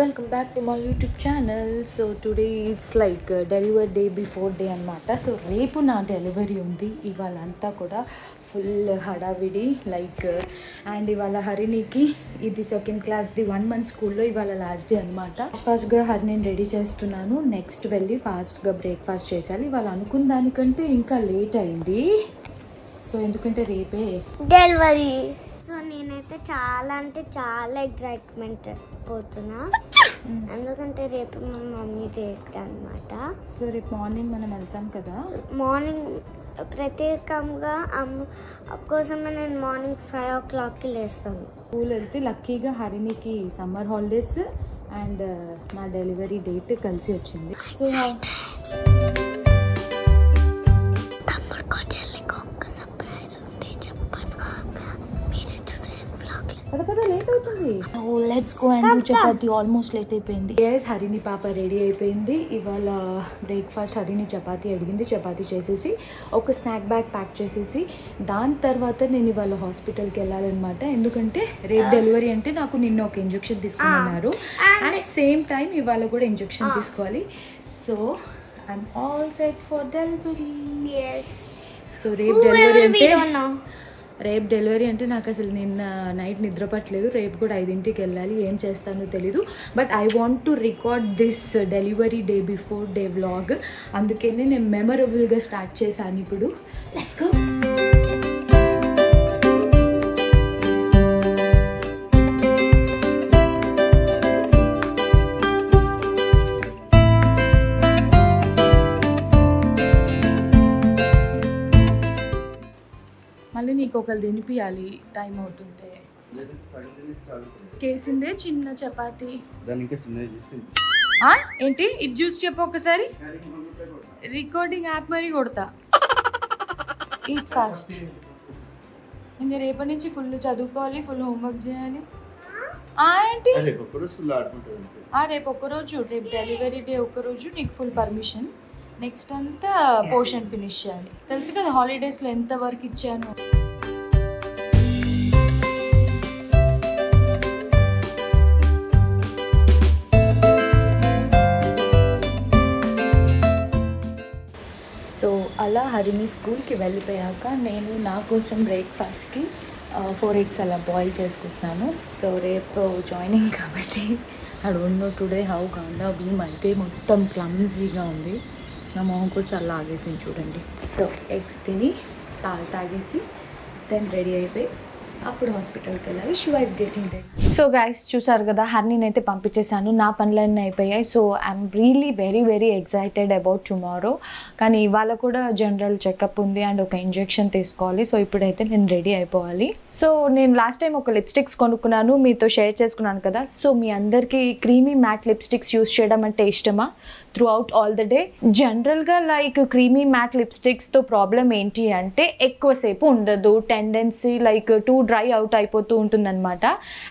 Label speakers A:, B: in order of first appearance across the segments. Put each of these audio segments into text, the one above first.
A: Welcome back to my YouTube channel. So today it's like delivery day before day anamata. So repu na delivery undi ivalanta kuda full hadavidi like and ivala hariniki idi second class di 1 month school lo ivala last day anamata. First ga harini ready chestunnanu, next velli fast ga breakfast chesali. ivala anukunna danikante inka late ayindi. So endukante repe
B: delivery. So నేనైతే చాలా excitement పోతున్నా, ఎందుకంటే రేపు మా mummy date అనమాట.
A: So రేపు morning మనం వెళ్తాం కదా,
B: మార్నింగ్ ప్రత్యేకంగా అమ్మ కోసమే నేను మార్నింగ్ 5 o'clockకి లేస్తాను.
A: స్కూల్ వెళ్తే లక్కీగా హరినికి సమ్మర్ హాలిడేస్ అండ్ నా డెలివరీ డేట్ కలిసి వచ్చింది. సో లేట్ అవుతుంది. So let's go and chapati almost late అయిపోయింది. ఎస్, హరిని పాప రెడీ అయిపోయింది. ఇవాళ బ్రేక్ఫాస్ట్ హరిని చపాతి అడిగింది, చపాతి చేసేసి ఒక స్నాక్ బ్యాగ్ ప్యాక్ చేసేసి దాని తర్వాత నేను ఇవాళ హాస్పిటల్కి వెళ్ళాలన్నమాట. ఎందుకంటే రేపు డెలివరీ అంటే నాకు నిన్న ఒక ఇంజెక్షన్ తీసుకున్నారు అండ్ అట్ సేమ్ టైం ఇవాళ కూడా ఇంజెక్షన్ తీసుకోవాలి. So I'm all set for delivery. So రేపు డెలివరీ అంటే నాకు అసలు నిన్న నైట్ నిద్ర పట్టలేదు. రేపు కూడా 5ంటికి వెళ్ళాలి. ఏం చేస్తానో తెలీదు, but I want to record this delivery day before day vlog. అందుకనే నేను మెమరబుల్గా స్టార్ట్ చేశాను. ఇప్పుడు లెట్స్ గో. మళ్ళీ నీకు ఒకరు తినిపియాలి టైం అవుతుంటే. చేసిందే చిన్న చపాతి. ఏంటి ఇది చూసి చెప్పు ఒకసారి. రికార్డింగ్ యాప్ మరి కొడతా. ఈ ఫాస్ట్ ఇంకా రేపటి నుంచి ఫుల్ చదువుకోవాలి, ఫుల్ హోంవర్క్ చేయాలి. ఏంటి రేపు ఒక్కరోజు, రేపు డెలివరీ డే ఒక్కరోజు నీకు ఫుల్ పర్మిషన్. నెక్స్ట్ అంతా పోర్షన్ ఫినిష్ చేయాలి. తెలుసు కదా హాలిడేస్లో ఎంత వర్క్ ఇచ్చాను. సో అలా హరిని స్కూల్కి వెళ్ళిపోయాక నేను నా కోసం బ్రేక్ఫాస్ట్కి 4 eggs అలా బాయిల్ చేసుకుంటున్నాను. సో రేపు జాయినింగ్ కాబట్టి I don't know today how gonna be. అయితే మొత్తం క్లమ్జీగా ఉంది. నా మొహం కూడా చాలా ఆగేసింది చూడండి. సో ఎగ్స్ తిని పాలు తాగేసి దెన్ రెడీ అయిపోయి అప్పుడు హాస్పిటల్కి వెళ్ళాలి. Shiva is getting ready. So guys చూసారు కదా, హర్నీని అయితే పంపించేశాను. నా పనులన్నీ అయిపోయాయి. So I'm really very excited about tomorrow. కానీ ఇవాళ కూడా జనరల్ చెకప్ ఉంది అండ్ ఒక ఇంజెక్షన్ తీసుకోవాలి. సో ఇప్పుడైతే నేను రెడీ అయిపోవాలి. సో నేను లాస్ట్ టైం ఒక లిప్స్టిక్స్ కొనుక్కున్నాను, మీతో షేర్ చేసుకున్నాను కదా. సో మీ అందరికీ క్రీమీ మ్యాట్ లిప్స్టిక్స్ యూస్ చేయడం అంటే ఇష్టమా through out all the day? జనరల్గా లైక్ క్రీమీ మ్యాట్ లిప్స్టిక్స్తో ప్రాబ్లం ఏంటి అంటే ఎక్కువసేపు ఉండదు, tendency like two dry out అయిపోతూ ఉంటుందన్నమాట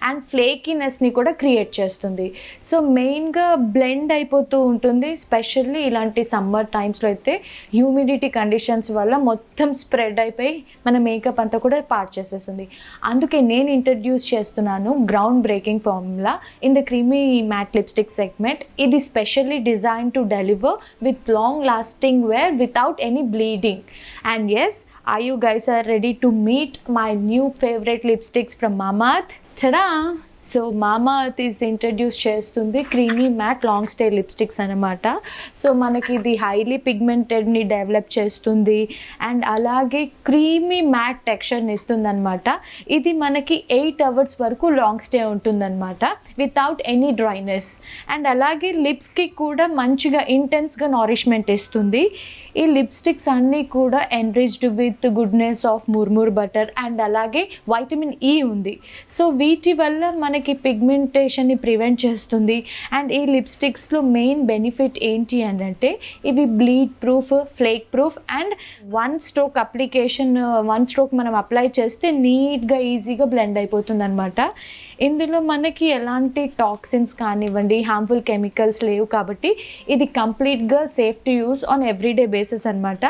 A: అండ్ ఫ్లేకీనెస్ని కూడా క్రియేట్ చేస్తుంది. సో మెయిన్గా బ్లెండ్ అయిపోతూ ఉంటుంది. స్పెషల్లీ ఇలాంటి సమ్మర్ టైమ్స్లో అయితే హ్యూమిడిటీ కండిషన్స్ వల్ల మొత్తం స్ప్రెడ్ అయిపోయి మన మేకప్ అంతా కూడా పాడు చేసేస్తుంది. అందుకే నేను ఇంట్రడ్యూస్ చేస్తున్నాను ground breaking formula in the creamy matte lipstick segment. ఇది specially design to deliver with long lasting wear without any bleeding. And yes, are you guys are ready to meet my new favorite lipsticks from Mamaearth? Ta-da! So Mamaearth is introduce చేస్తుంది creamy matte long stay lipsticks అనమాట. So మనకి ఇది highly పిగ్మెంటెడ్ని develop చేస్తుంది and అలాగే creamy matte టెక్స్చర్ని ఇస్తుంది అనమాట. ఇది మనకి 8 hours వరకు లాంగ్ స్టే ఉంటుందన్నమాట వితౌట్ ఎనీ డ్రైనెస్. అండ్ అలాగే లిప్స్కి కూడా మంచిగా ఇంటెన్స్గా నారిష్మెంట్ ఇస్తుంది. ఈ లిప్స్టిక్స్ అన్నీ కూడా enriched with goodness of murumuru butter and అలాగే వైటమిన్ ఈ ఉంది. సో వీ వీటి వల్ల మనకి పిగ్మెంటేషన్ని ప్రివెంట్ చేస్తుంది. అండ్ ఈ లిప్స్టిక్స్లో మెయిన్ బెనిఫిట్ ఏంటి అని అంటే ఇవి bleed proof, flake proof and one stroke application, one stroke మనం అప్లై చేస్తే నీట్గా ఈజీగా బ్లెండ్ అయిపోతుంది అనమాట. ఇందులో మనకి ఎలాంటి టాక్సిన్స్ కానివ్వండి, హార్మ్ఫుల్ కెమికల్స్ లేవు కాబట్టి ఇది కంప్లీట్గా safe to use on everyday basis అనమాట.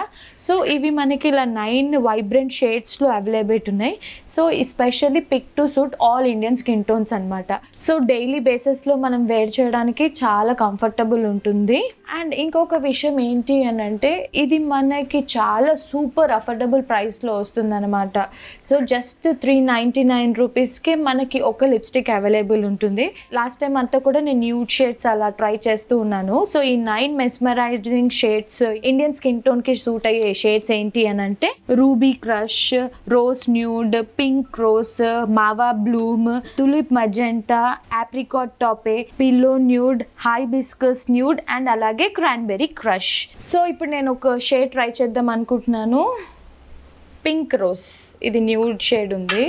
A: సో ఇవి మనకి ఇలా 9 వైబ్రెంట్ షేడ్స్లో అవైలబుల్ ఉన్నాయి. So especially pick to suit all Indian skin tones అనమాట. సో డైలీ బేసిస్లో మనం వేర్ చేయడానికి చాలా కంఫర్టబుల్ ఉంటుంది. అండ్ ఇంకొక విషయం ఏంటి అని అంటే ఇది మనకి చాలా సూపర్ అఫోర్డబుల్ ప్రైస్లో వస్తుంది అనమాట. సో జస్ట్ 399 రూపీస్కే మనకి ఒక లిప్స్టిక్ అవైలబుల్ ఉంటుంది. లాస్ట్ టైం అంతా కూడా నేను న్యూడ్ షేడ్స్ అలా ట్రై చేస్తూ ఉన్నాను. సో ఈ 9 మెస్మరైజింగ్ షేడ్స్ ఇండియన్ స్కిన్ టోన్కి సూట్ అయ్యే షేడ్స్ ఏంటి అని అంటే ruby crush, rose nude, pink rose, mauve bloom, tulip magenta, apricot taupe, pillow nude, hibiscus nude and అలాగే క్రాన్బెర్రీ క్రష్. సో ఇప్పుడు నేను ఒక షేడ్ ట్రై చేద్దాం అనుకుంటున్నాను. పింక్ రోజ్, ఇది న్యూడ్ షేడ్ ఉంది.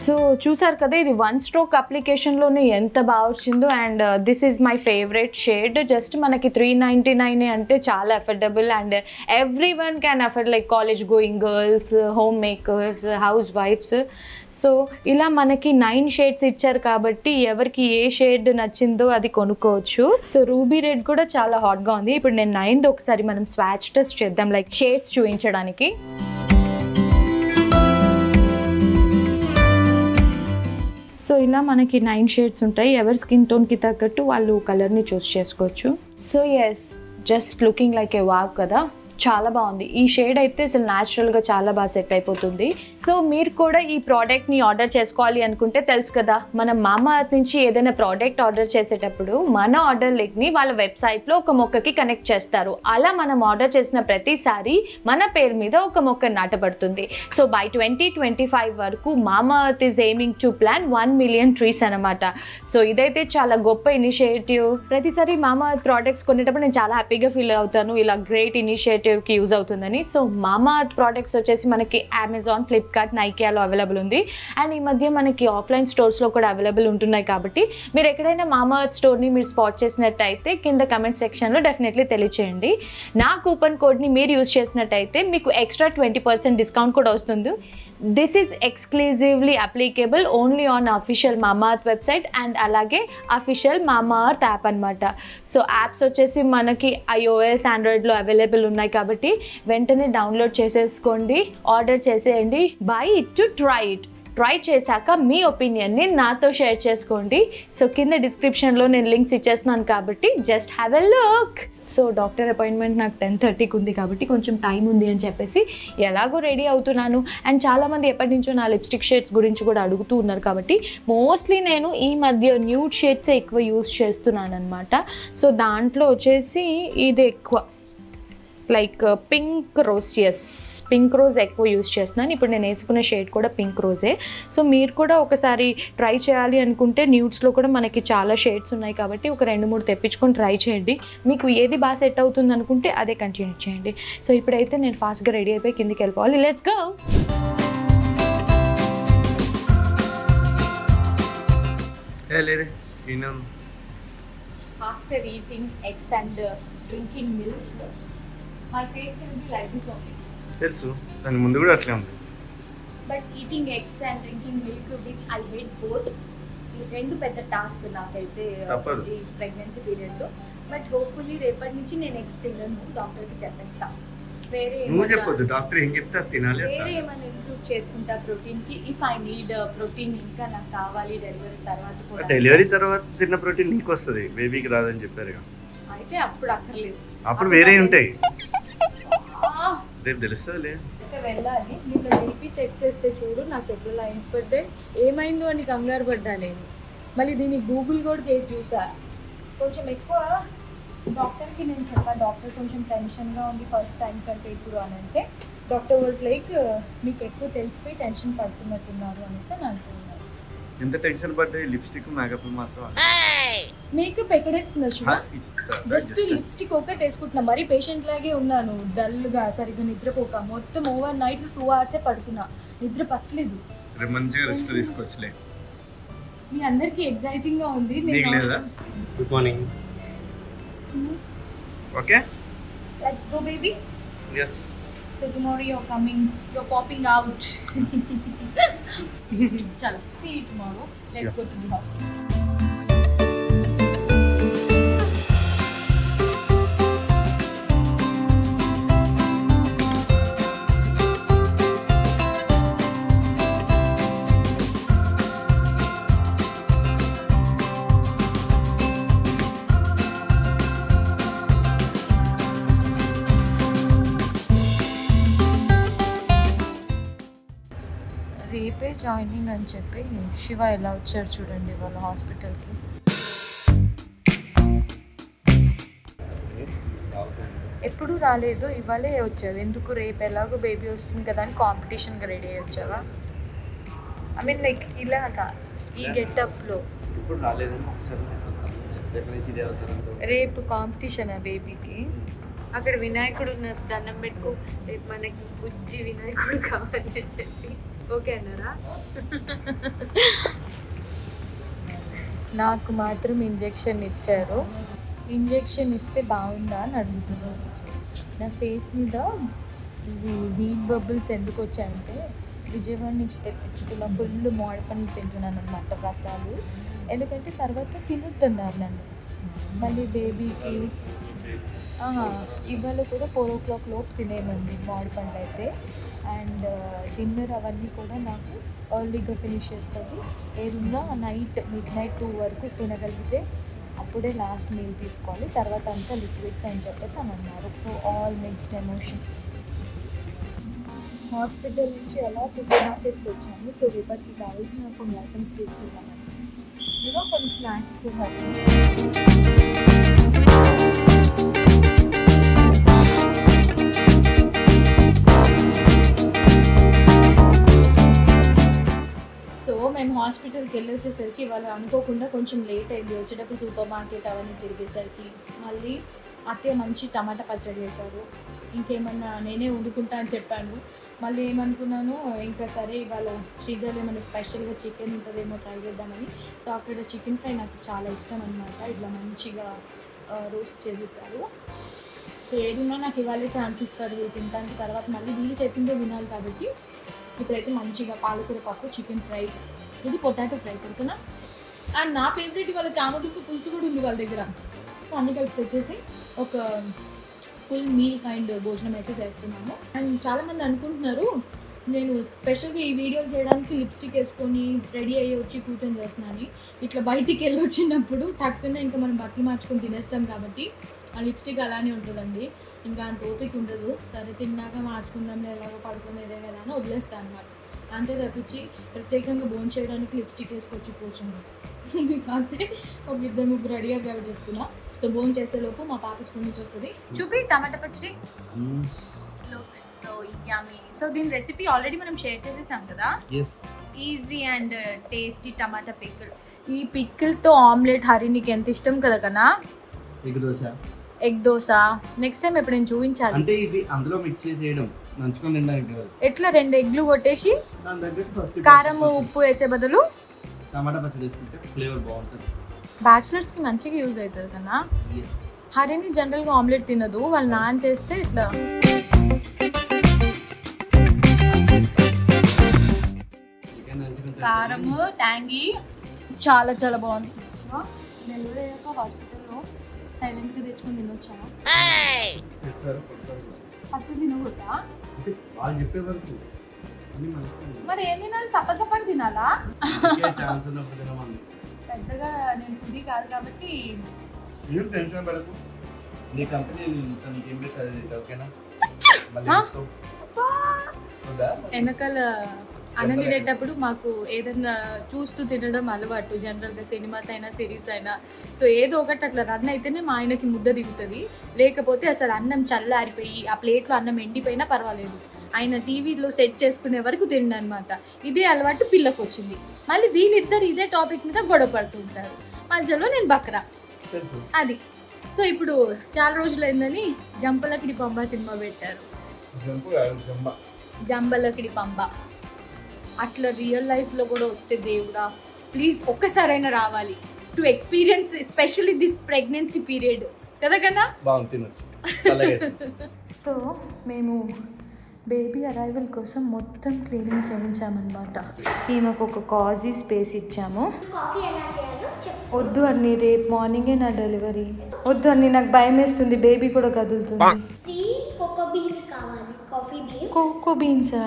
A: సో చూసారు కదా, ఇది వన్ స్ట్రోక్ అప్లికేషన్లోనే ఎంత బాగా వచ్చిందో. And this is my favourite shade. Just మనకి 399 అంటే చాలా affordable and every one can afford, like college going girls, home makers, house wives. So ఇలా మనకి 9 షేడ్స్ ఇచ్చారు కాబట్టి ఎవరికి ఏ షేడ్ నచ్చిందో అది కొనుక్కోవచ్చు. సో రూబీ రెడ్ కూడా చాలా హాట్గా ఉంది. ఇప్పుడు నేను 9th ఒకసారి మనం స్వాచ్ టెస్ట్ చేద్దాం, లైక్ షేడ్స్ చూపించడానికి. సో ఇలా మనకి 9 షేడ్స్ ఉంటాయి. ఎవరి స్కిన్ టోన్కి తగ్గట్టు వాళ్ళు కలర్ని చూస్ చేసుకోవచ్చు. So yes, just looking like a wow కదా, చాలా బాగుంది. ఈ షేడ్ అయితే అసలు న్యాచురల్గా చాలా బాగా సెట్ అయిపోతుంది. సో మీరు కూడా ఈ ప్రోడక్ట్ని ఆర్డర్ చేసుకోవాలి అనుకుంటే తెలుసు కదా, మనం మామాఅర్త్ నుంచి ఏదైనా ప్రోడక్ట్ ఆర్డర్ చేసేటప్పుడు మన ఆర్డర్ లింక్ని వాళ్ళ వెబ్సైట్లో ఒక మొక్కకి కనెక్ట్ చేస్తారు. అలా మనం ఆర్డర్ చేసిన ప్రతిసారి మన పేరు మీద ఒక మొక్క నాటబడుతుంది. సో బై 2025 వరకు Mamaearth is aiming to plan 1 million trees అనమాట. సో ఇదైతే చాలా గొప్ప ఇనిషియేటివ్. ప్రతిసారి మామాఅర్త్ ప్రోడక్ట్స్ కొనేటప్పుడు నేను చాలా హ్యాపీగా ఫీల్ అవుతాను, ఇలా గ్రేట్ ఇనిషియేటివ్కి యూజ్ అవుతుందని. సో మామాఅర్త్ ప్రోడక్ట్స్ వచ్చేసి మనకి అమెజాన్, ఫ్లిప్కార్ట్, నైకియాలో అవైలబుల్ ఉంది. అండ్ ఈ మధ్య మనకి ఆఫ్లైన్ స్టోర్స్లో కూడా అవైలబుల్ ఉంటున్నాయి. కాబట్టి మీరు ఎక్కడైనా మామాఅర్త్ స్టోర్ని మీరు స్పాట్ చేసినట్టయితే కింద కమెంట్ సెక్షన్లో డెఫినెట్లీ తెలియచేయండి. నా కూపన్ కోడ్ని మీరు యూజ్ చేసినట్టయితే మీకు ఎక్స్ట్రా 20% డిస్కౌంట్ కూడా వస్తుంది. This is exclusively applicable only on official Mamaearth website and అలాగే అఫీషియల్ మామాఅర్త్ యాప్ అనమాట. సో యాప్స్ వచ్చేసి మనకి iOS, ఆండ్రాయిడ్లో అవైలబుల్ ఉన్నాయి కాబట్టి వెంటనే డౌన్లోడ్ చేసేసుకోండి, ఆర్డర్ చేసేయండి. By it to try it. Try చేశాక మీ ఒపీనియన్ని నాతో షేర్ చేసుకోండి. సో కింద డిస్క్రిప్షన్లో నేను లింక్స్ ఇచ్చేస్తున్నాను కాబట్టి just have a look. So doctor appointment నాకు 10:30కి ఉంది కాబట్టి కొంచెం టైం ఉంది అని చెప్పేసి ఎలాగో రెడీ అవుతున్నాను. అండ్ చాలామంది ఎప్పటి నుంచో నా లిప్స్టిక్ షేడ్స్ గురించి కూడా అడుగుతూ ఉన్నారు కాబట్టి మోస్ట్లీ నేను ఈ మధ్య న్యూడ్ షేడ్సే ఎక్కువ యూజ్ చేస్తున్నాను అనమాట. సో దాంట్లో వచ్చేసి ఇది ఎక్కువ like pink rose, yes pink rose ఎక్కువ యూజ్ చేస్తున్నాను. ఇప్పుడు నేను వేసుకునే షేడ్ కూడా పింక్ రోజే. సో మీరు కూడా ఒకసారి ట్రై చేయాలి అనుకుంటే న్యూడ్స్లో కూడా మనకి చాలా షేడ్స్ ఉన్నాయి కాబట్టి ఒక 2-3 తెప్పించుకొని ట్రై చేయండి. మీకు ఏది బాగా సెట్ అవుతుంది అనుకుంటే అదే కంటిన్యూ చేయండి. సో ఇప్పుడైతే నేను ఫాస్ట్గా రెడీ అయిపోయి కిందికి వెళ్ళిపోవాలి. Let's go. After eating eggs and drinking milk my face will be like this only.
C: తెలుసు, దాని ముందు కూడా అట్లే ఉంది.
A: But eating eggs and drinking milk, which I hate both, ఈ రెండు పెద్ద టాస్క్ నాకైతే ఈ ప్రెగ్నెన్సీ పీరియడ్లో. బట్ హోప్ఫుల్లీ రేపటి నుంచి నేను ఎగ్స్ తినను, డాక్టర్కి చెప్పేస్తా. వేరే
C: నువ్వు చెప్పొద్దు, డాక్టర్ ఏం చెప్తే తినాలి.
A: వేరే ఏమైనా ఇంక్లూడ్ చేసుకుంటా ప్రోటీన్కి, ఇఫ్ ఐ నీడ్ ప్రోటీన్ ఇంకా నాకు కావాలి డెలివరీ తర్వాత కూడా.
C: డెలివరీ తర్వాత తిన్న ప్రోటీన్ నీకు వస్తుంది, బేబీకి రాదని చెప్పారు.
A: అయితే అప్పుడు అక్కర్లేదు,
C: అప్పుడు వేరే ఉంటాయి, రేపు తెలుస్తుంది.
A: వెళ్ళాలి. నిన్న బీపీ చెక్ చేస్తే చూడు నాకు ఎట్లా లైన్స్ పడితే ఏమైందో అని కంగారు పడ్డా నేను. మళ్ళీ దీన్ని గూగుల్ కూడా చేసి చూసా. కొంచెం ఎక్కువ డాక్టర్కి నేను చెప్పాను, డాక్టర్ కొంచెం టెన్షన్గా ఉంది ఫస్ట్ టైం కంటే ఇప్పుడు అని అంటే డాక్టర్ వాజ్ లైక్ మీకు ఎక్కువ తెలిసిపోయి టెన్షన్ పడుతున్నట్టున్నారు అనేసి అని అంటున్నారు.
C: ఎంత టెన్షన్ పడ్డా లిప్స్టిక్ మేకప్ మాత్రం.
A: మేకప్ ఎక్కడేసుకున్నారు చూడ, జస్ట్ లిప్స్టిక్ ఒకటి వేసుకుంటున్నా. మరీ పేషెంట్ లాగే ఉన్నాను, డల్గా సరిగ్గా నిద్రపోక. మొత్తం ఓవర్ నైట్ 2 hours పడుకున్నా, నిద్ర పట్టలేదు.
C: రేపు మంచిగా రెస్ట్ తీసుకోవచ్చులే.
A: మీ అందరికి ఎక్సైటింగ్ గా ఉంది.
C: నీకు లేదా? Good morning. Okay,
A: let's go baby.
C: Yes.
A: So tomorrow you're popping out. Chalo, see you tomorrow. Let's go to the hospital. రేపే జాయినింగ్ అని చెప్పి శివ ఎలా వచ్చారు చూడండి వాళ్ళ హాస్పిటల్కి. ఎప్పుడు రాలేదు, ఇవాళే వచ్చావు. ఎందుకు? రేపు ఎలాగో బేబీ వస్తుంది కదా అని కాంపిటీషన్గా రెడీ అయ్యి వచ్చావా? ఐ మీన్ లైక్ ఇలాగా ఈ గెటప్లో. రేపు కాంపిటీషనా బేబీకి? అక్కడ వినాయకుడు దండం పెట్టుకో, రేపు మనకి బుజ్జి వినాయకుడు కావాలి అని చెప్పి ఓకే అన్నారా? నాకు మాత్రం ఇంజెక్షన్ ఇచ్చారు. ఇంజెక్షన్ ఇస్తే బాగుందా అని అడుగుతున్నారు. నా ఫేస్ మీద హీట్ బబుల్స్ ఎందుకు వచ్చాయంటే విజయవాడ నుంచి తెప్పించుకున్న ఫుల్ మోడపండు తింటున్నాను అనమాట, రసాలు. ఎందుకంటే తర్వాత తినొద్దన్నారు నన్ను. మళ్ళీ బేబీకి ఇవాళ కూడా 4 o'clock లోపు తినేమంది మోడపండు అయితే. అండ్ డిన్నర్ అవన్నీ కూడా నాకు ఎర్లీగా ఫినిష్ చేస్తుంది. ఏదున్నా మిడ్ నైట్ 2 వరకు తినగలిగితే అప్పుడే లాస్ట్ మీల్ తీసుకోవాలి, తర్వాత అంతా లిక్విడ్స్ అని చెప్పేసి అని అన్నారు. All mixed emotions. హాస్పిటల్ నుంచి అలా సూపర్ మార్కెట్కి వచ్చాను. సో రేపటికి కావాల్సిన కొన్ని ఐటమ్స్ తీసుకున్నాను. కొన్ని స్నాక్స్ కూడా. మేము హాస్పిటల్కి వెళ్ళి వచ్చేసరికి ఇవాళ అనుకోకుండా కొంచెం లేట్ అయింది. వచ్చేటప్పుడు సూపర్ మార్కెట్ అవన్నీ తిరిగేసరికి మళ్ళీ అత్తయ్య మంచి టమాటా పచ్చడి చేశారు. ఇంకేమన్నా నేనే వండుకుంటా అని చెప్పాను. మళ్ళీ ఏమనుకున్నాను, ఇంకా సరే ఇవాళ శ్రీజాలో ఏమైనా స్పెషల్గా చికెన్ ఉంటుందేమో ట్రై చేద్దామని. సో అక్కడ చికెన్ ఫ్రై నాకు చాలా ఇష్టం అనమాట. ఇట్లా మంచిగా రోస్ట్ చేసేసారు. సో ఏదున్నా నాకు ఇవాళే ఛాన్స్ ఇస్తారు తినడానికి. తర్వాత మళ్ళీ వీళ్ళు చెప్పిందే వినాలి కాబట్టి ఇప్పుడైతే మంచిగా పాలకూర పప్పు, చికెన్ ఫ్రై, ఇది పొటాటో ఫ్రై పెడుతున్నా. అండ్ నా ఫేవరెట్ ఇవాళ చామదుంప పులుసు కూడా ఉంది వాళ్ళ దగ్గర. అన్ని కలిపి తెచ్చేసి ఒక ఫుల్ మీల్ కైండ్ భోజనం అయితే చేస్తున్నాము. అండ్ చాలామంది అనుకుంటున్నారు నేను స్పెషల్గా ఈ వీడియోలు చేయడానికి లిప్స్టిక్ వేసుకొని రెడీ అయ్యి వచ్చి కూర్చొని చేస్తున్నాను. ఇట్లా బయటికి వెళ్ళి వచ్చినప్పుడు టక్కున ఇంకా మనం బట్టలు మార్చుకొని తినేస్తాం కాబట్టి ఆ లిప్స్టిక్ అలానే ఉంటుందండి. ఇంకా అంత ఓపిక ఉండదు. సరే తిన్నాక మార్చుకుందాంలే, ఎలాగో పడుకునేదే కదా అని వదిలేస్తాను అనమాట. అంతే తప్పించి ప్రత్యేకంగా బోన్ చేయడానికి లిప్స్టిక్ వేసుకొచ్చి కూర్చున్నాను. అంతే ఒక 2-3 రెడీగా కాబట్టి చెప్తున్నా. సో బోన్ చేసేలోపు మా పాప స్కూల్ నుంచి వస్తుంది. చూపి టమాటా పచ్చడి. Looks so yummy. సో దీని రెసిపీ ఆల్రెడీ మనం షేర్ చేసేసాం కదా. Easy and tasty tomato pickle. ఈ పికిల్తో ఆమ్లెట్ హరినికి ఎంత ఇష్టం కదా కన్నా. ఎగ్ దోశ నెక్స్ట్ టైం ఎప్పుడు నేను చూపించాలి.
D: అంటే ఇది అందులో మిక్స్ చేసేయడం నంచుకొని తినడానికి.
A: ఎట్లా 2 ఎగ్లు కొట్టేసి కారం ఉప్పు వేసే బదులు
D: టమాటా పచ్చడి వేసుకుంటే ఫ్లేవర్ బాగుంటుంది.
A: బ్యాచిలర్స్ కి మంచిగా యూజ్ అవుతుంది కదా. హరిని జనరల్ గా ఆమ్లెట్ తినదు, వాళ్ళ నాన్న చేస్తే ఇట్లా కారము ట్యాంగి చాలా చాలా బాగుంది. డెలివరీ అయ్యాక హాస్పిటల్లో సైలెంట్గా తెచ్చుకొని తినొచ్చా? పచ్చడి తినకూడదా? మరి ఏం తినాలి? సప్పగా తినాలా? పెద్దగా నేను ఫుడ్ కాదు కాబట్టి వెనకాల అన్నం తినేటప్పుడు మాకు ఏదన్నా చూస్తూ తినడం అలవాటు. జనరల్గా సినిమాస్ అయినా సిరీస్ అయినా సో ఏదో ఒకటి అట్లా రన్ అయితేనే మా ఆయనకి ముద్ద దిగుతుంది. లేకపోతే అసలు అన్నం చల్లారిపోయి ఆ ప్లేట్లో అన్నం ఎండిపోయినా పర్వాలేదు, ఆయన టీవీలో సెట్ చేసుకునే వరకు తిండి అనమాట. ఇదే అలవాటు పిల్లకు వచ్చింది. మళ్ళీ వీళ్ళిద్దరు ఇదే టాపిక్ మీద గొడవ పడుతూ ఉంటారు. మధ్యలో నేను బక్రా అది. సో ఇప్పుడు చాలా రోజులు అయిందని జంపలకిడి పంబ సినిమా పెట్టారు. జంబలకిడి పంబ అట్లా రియల్ లైఫ్లో కూడా వస్తే దేవుడా ప్లీజ్ ఒక్కసారైనా రావాలి to experience especially this pregnancy period కదా కన్నా.
D: బాగుంది, తినొచ్చు.
A: సో మేము బేబీ అరైవల్ కోసం మొత్తం క్లీనింగ్ చేయించామన్నమాట. ఈమెకు ఒక కాజీ స్పేస్ ఇచ్చాము. వద్దు అన్ని, రేపు మార్నింగే నా డెలివరీ. వద్దు అన్ని, నాకు భయం వేస్తుంది, బేబీ కూడా కదులుతుంది. కోకో బీన్సా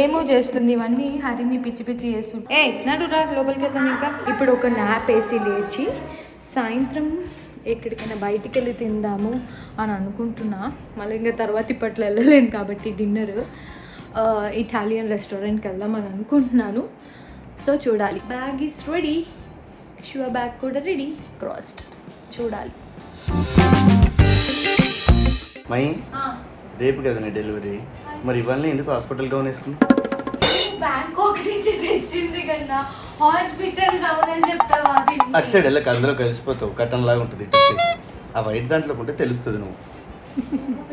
A: ఏమో చేస్తుంది, ఇవన్నీ హరిని పిచ్చి పిచ్చి చేస్తుంది. నడురా లోపలికి వెళ్దాం. ఇంకా ఇప్పుడు ఒక నాప్ వేసి లేచి సాయంత్రం ఎక్కడికైనా బయటికి వెళ్ళి తిందాము అని అనుకుంటున్నా. మళ్ళీ ఇంకా తర్వాత ఇప్పట్లో వెళ్ళలేను కాబట్టి డిన్నర్ ఇటాలియన్ రెస్టారెంట్కి వెళ్దాం అని అనుకుంటున్నాను. సో చూడాలి. Bag is ready, shoe bag కూడా రెడీ, క్రాస్డ్. చూడాలి.
C: మై రేపు కదా నీ డెలివరీ, మరి ఇవన్నీ ఎందుకు హాస్పిటల్ గౌన్ వేసుకున్నా?
A: బ్యాంకాక్ నుంచి తెచ్చింది కన్నా హాస్పిటల్ గౌన్ అని చెప్తావా?
C: అటు సైడ్ వెళ్ళక అందులో కలిసిపోతావు, కట్టన్ లాగా ఉంటుంది. ఆ వైట్ దాంట్లో ఉంటే తెలుస్తుంది నువ్వు.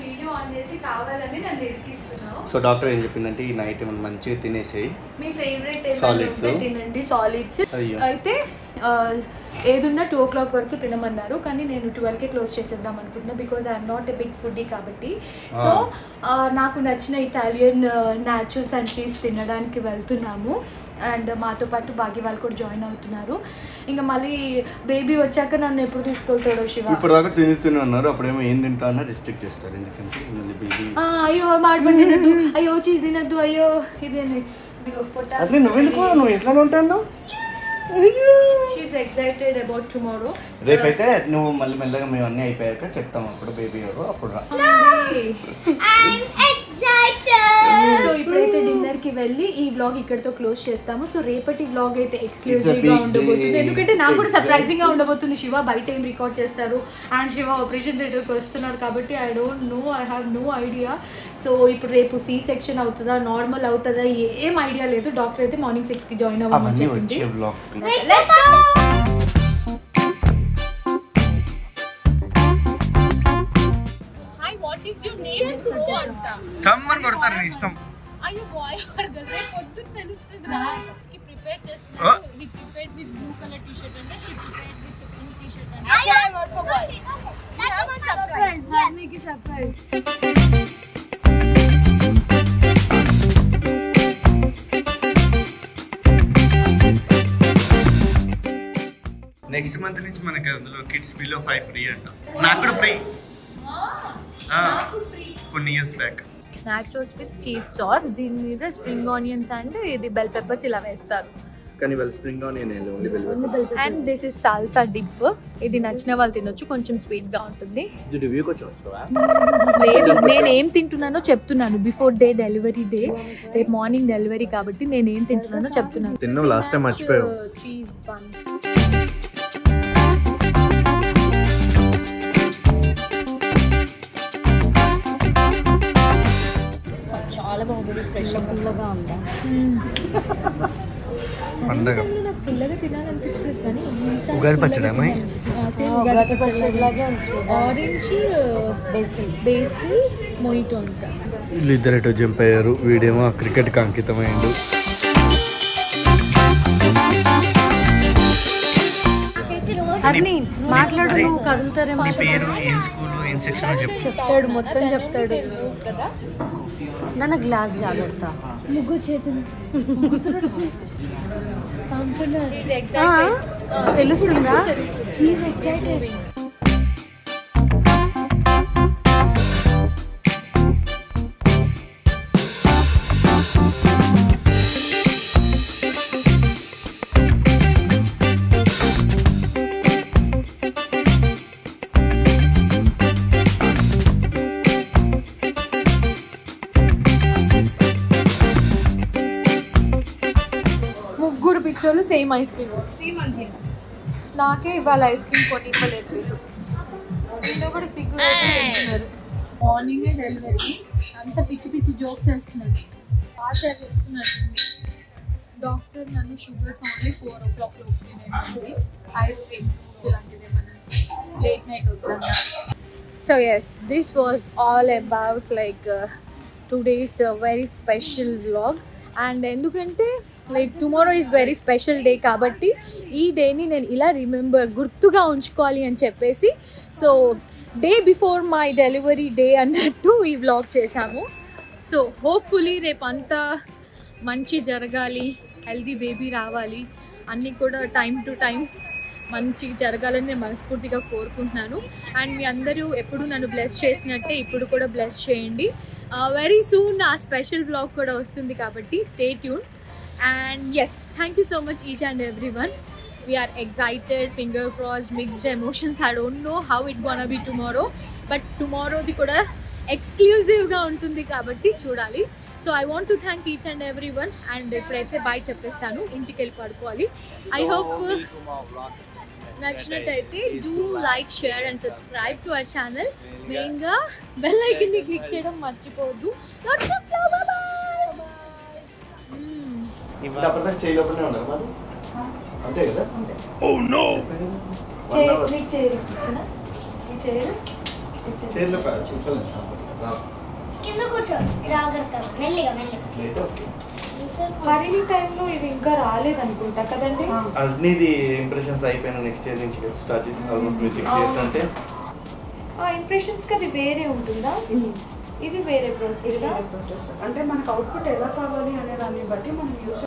A: వీడియో ఆన్ చేసి కావాలని నన్ను ఎక్కిస్తున్నావు.
C: సో డాక్టర్ ఏం చెప్పిందంటే ఈ నైట్ ఏమైనా మంచిగా తినేసేయి,
A: మీ ఫేవరెట్
C: సాలిడ్స్
A: తినండి, సాలిడ్స్. అయితే ఏదున్నా 2 o'clock వరకు తినమన్నారు, కానీ నేను 12కే క్లోజ్ చేసేద్దాం అనుకుంటున్నా because I'm not a big foodie కాబట్టి. సో నాకు నచ్చిన ఇటాలియన్ నాచోస్ అండ్ చీజ్ తినడానికి వెళ్తున్నాము. అండ్ మాతో పాటు భాగ్య వాళ్ళు కూడా జాయిన్ అవుతున్నారు. ఇంకా మళ్ళీ బేబీ వచ్చాక నన్ను ఎప్పుడు తీసుకెళ్తాడో శివ.
C: ఇప్పుడు దాకా తిని ఉన్నారు, అప్పుడేమో ఏం తింటా అన్న రిస్ట్రిక్ట్ చేస్తారు. ఎందుకంటే మళ్ళీ బేబీ
A: అయ్యో మాడిపండి తినద్దు, అయ్యో చీజ్ తినద్దు, అయ్యో ఇదేని
C: అదే నువ్వెందుకు నువ్వు ఎట్లా ఉంటాను.
A: She is excited about tomorrow.
C: రేపైతే నువ్వు మళ్ళీ మెల్లగా మేము అన్నీ అయిపోయాక చెప్తాం, అప్పుడు బేబీ ఎవరు అప్పుడు రా.
A: సో ఇప్పుడైతే డిన్నర్ కి వెళ్ళి ఈ వ్లాగ్ ఇక్కడతో క్లోజ్ చేస్తాము. సో రేపటి వ్లాగ్ అయితే ఎక్స్క్లూజివ్ గా ఉండబోతుంది, ఎందుకంటే నాకు కూడా సర్ప్రైజింగ్ గా ఉండబోతుంది. శివ బయట ఏం రికార్డ్ చేస్తారు అండ్ శివ ఆపరేషన్ థియేటర్ కి వస్తున్నారు కాబట్టి I don't know, I have no idea. So ఇప్పుడు రేపు సి సెక్షన్ అవుతుందా, నార్మల్ అవుతుందా, ఏం ఐడియా లేదు. డాక్టర్ అయితే మార్నింగ్ 6 కి జాయిన్ అవ్వమని చెప్పింది.
C: చమ్మని కొడతారు నీ ఇష్టం.
A: అయ్యో బాయ్ ఆర్ గర్ల్ రేపు పొద్దున్న తెలుస్తుంది రా. కి ప్రిపేర్ చేస్తున్నాను. We prepared with blue colour T shirt అంటే she prepared with pink T shirt అంటే I want for god. Have a surprise. హర్నికి సర్ప్రైజ్.
C: నెక్స్ట్ మంత్ నుంచి మనకి అందులో కిడ్స్ బిలో 5 ఫ్రీ అంట. నాకు కూడా ఫ్రీ.
A: నాకు ఫ్రీ
C: కొన్ని years back.
A: Nachos with cheese sauce, దీని మీద స్ప్రింగ్ ఆనియన్స్ అండ్ ఇది బెల్ పెప్పర్స్ ఇలా వేస్తారు.
C: కానీ వాళ్ళు spring onion only bell peppers.
A: And this is salsa dip. ఇది నచ్చిన వాళ్ళు తినొచ్చు, కొంచెం స్వీట్ గా ఉంటుంది.
C: ఇది రివ్యూకి వచ్చావా?
A: లేదు, నేను ఏం తింటున్నానో చెప్తున్నాను. బిఫోర్ డే డెలివరీ డే, రేపు మార్నింగ్ డెలివరీ కాబట్టి నేను ఏం తింటున్నానో చెప్తున్నాను.
C: తిన్నావు లాస్ట్ టైం మర్చిపోయావు.
A: Cheese bun. చాలా బాగుంది, ఫ్రెష్ పుల్లగా ఉందా. నాకు పుల్లగా తినాలనిపించలేదు కానీ
C: ఉగాది పచ్చడి
A: ఆరెంజ్ బేసిల్ మొయిటో అంట.
C: వీళ్ళు ఇద్దరు ఎటో జంప్ అయ్యారు, వీడేమో క్రికెట్కి అంకితమైండు.
A: మాట్లాడు, నువ్వు కదులుతారేమో.
C: పేరు ఏం స్కూల్ ఏం సెక్షన్
A: చెప్తాడు, మొత్తం చెప్తాడు కదా.
E: నన్న గ్లాస్ జాగ్రత్త.
A: ముగ్గు చేతులు
E: తెలుస్తుందా?
A: ముగ్గురు పిక్చర్లు సేమ్ ఐస్ క్రీమ్. నాకే ఇవాళ ఐస్ క్రీమ్ కొని ఇవ్వలేదు వీళ్ళు. వీళ్ళు కూడా సిగ్గు పెట్టుకుంటున్నారు. మార్నింగ్ డెలివరీ అంత పిచ్చి పిచ్చి జోక్స్ వేస్తున్నాడు. ఆచార్య చెప్తున్నారు డాక్టర్ నన్ను షుగర్స్ ఓన్లీ 4 o'clock తినేమంది, ఐస్ క్రీమ్ ఫ్రూట్స్ ఇలాంటివి ఏమన్నా లేట్ నైట్ వద్దన్నారు. So yes, this was all about like today's very special vlog. And ఎందుకంటే like tomorrow is very special day కాబట్టి ఈ డేని నేను ఇలా గుర్తుగా ఉంచుకోవాలి అని చెప్పేసి so day before my delivery day అన్నట్టు ఈ వ్లాగ్ చేశాము. సో హోప్ఫుల్లీ రేపు అంతా మంచి జరగాలి, హెల్దీ బేబీ రావాలి, అన్నీ కూడా టైం టు టైం మంచిగా జరగాలని నేను మనస్ఫూర్తిగా కోరుకుంటున్నాను. అండ్ మీ అందరూ ఎప్పుడు నన్ను బ్లెస్ చేసినట్టే ఇప్పుడు కూడా బ్లెస్ చేయండి. వెరీ సూన్ నా స్పెషల్ వ్లాగ్ కూడా వస్తుంది కాబట్టి stay tune. And yes, thank you so much each and every one. We are excited, finger crossed, mixed emotions. I don't know how it gonna be tomorrow, but టుమారోది కూడా ఎక్స్క్లూజివ్గా ఉంటుంది కాబట్టి చూడాలి. So I want to thank each and every one. And ఇప్పుడైతే bye చెప్పేస్తాను, ఇంటికి వెళ్ళి పడుకోవాలి. ఐ హోప్ నచ్చినట్టయితే do like, share and subscribe to our channel. మెయిన్గా బెల్ ఐకాన్ని క్లిక్ చేయడం మర్చిపోవద్దు. Lots of love, by by.
D: అప్పటిదాకా చేయలేకుండా ఉన్నారు మరి అంతే కదా.
B: కింద కూర్చో, జాగ్రత్త, మెల్లిగా మెల్లిగా.
A: హరిణి టైంలో ఇది ఇంకా రాలేదనుకుంటా కదండి.
D: అన్నిది ఇంప్రెషన్స్ అయిపోయిన నెక్స్ట్ ఇయర్ నుంచి స్టార్ట్ చేసి ఆల్మోస్ట్ 6 years అంటే
A: ఆ ఇంప్రెషన్స్కి అది వేరే ఉంటుందా, ఇది వేరే ప్రాసెస్?
E: అంటే మనకు అవుట్పుట్ ఎలా కావాలి అనే దాన్ని బట్టి మనం యూస్